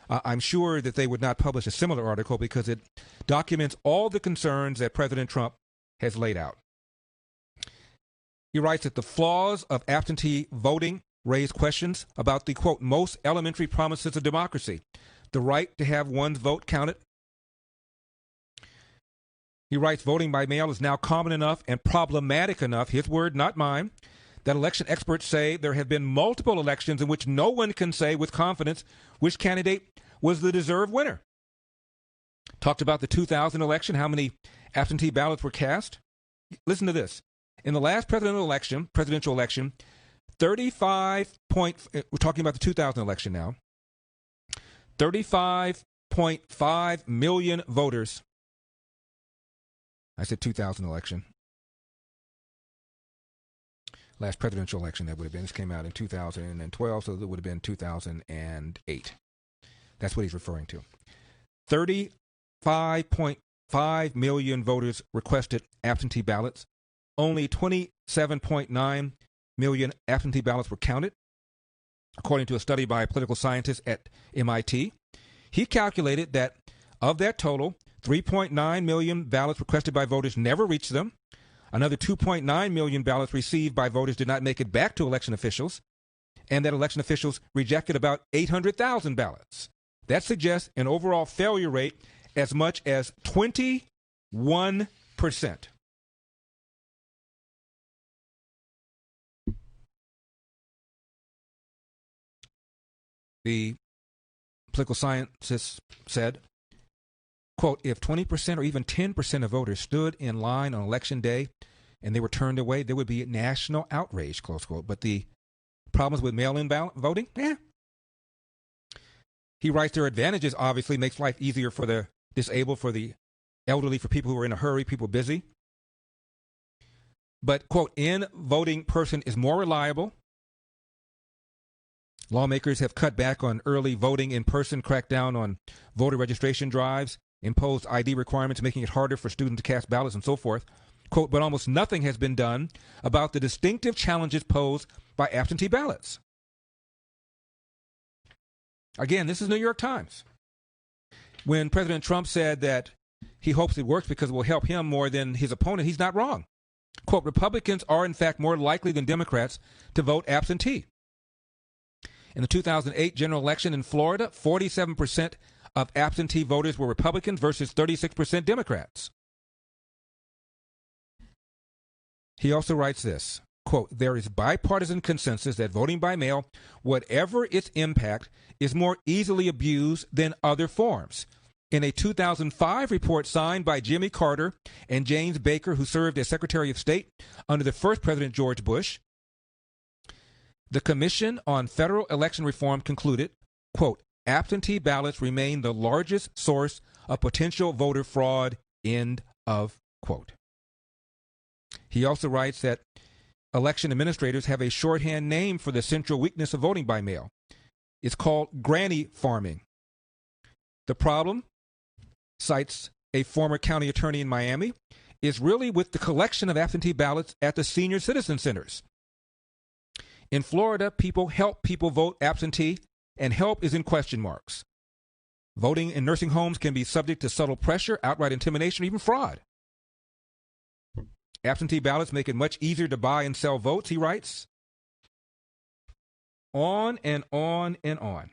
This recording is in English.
I'm sure that they would not publish a similar article because it documents all the concerns that President Trump has laid out. He writes that the flaws of absentee voting raise questions about the, quote, most elementary promises of democracy, the right to have one's vote counted. He writes, voting by mail is now common enough and problematic enough, his word, not mine, that election experts say there have been multiple elections in which no one can say with confidence which candidate was the deserved winner. Talked about the 2000 election, how many absentee ballots were cast. Listen to this. In the last presidential election, we're talking about the 2000 election now, 35.5 million voters. I said 2000 election. Last presidential election, that would have been. This came out in 2012, so it would have been 2008. That's what he's referring to. 35.5 million voters requested absentee ballots. Only 27.9 million absentee ballots were counted, according to a study by a political scientist at MIT. He calculated that of that total, 3.9 million ballots requested by voters never reached them. Another 2.9 million ballots received by voters did not make it back to election officials, and that election officials rejected about 800,000 ballots. That suggests an overall failure rate as much as 21%. The political scientist said, quote, if 20% or even 10% of voters stood in line on election day and they were turned away, there would be national outrage, close quote. But the problems with mail-in voting, He writes there are advantages, obviously, makes life easier for the disabled, for the elderly, for people who are in a hurry, people busy. But, quote, in-voting person is more reliable. Lawmakers have cut back on early voting in person, cracked down on voter registration drives, imposed ID requirements, making it harder for students to cast ballots and so forth. Quote, but almost nothing has been done about the distinctive challenges posed by absentee ballots. Again, this is New York Times. When President Trump said that he hopes it works because it will help him more than his opponent, he's not wrong. Quote, Republicans are in fact more likely than Democrats to vote absentee. In the 2008 general election in Florida, 47% of absentee voters were Republicans versus 36% Democrats. He also writes this, quote, there is bipartisan consensus that voting by mail, whatever its impact, is more easily abused than other forms. In a 2005 report signed by Jimmy Carter and James Baker, who served as Secretary of State under the first President George Bush, the Commission on Federal Election Reform concluded, quote, absentee ballots remain the largest source of potential voter fraud, end of quote. He also writes that election administrators have a shorthand name for the central weakness of voting by mail. It's called granny farming. The problem, cites a former county attorney in Miami, is really with the collection of absentee ballots at the senior citizen centers. In Florida, people help people vote absentee, and help is in question marks. Voting in nursing homes can be subject to subtle pressure, outright intimidation, or even fraud. Absentee ballots make it much easier to buy and sell votes, he writes. On and on and on.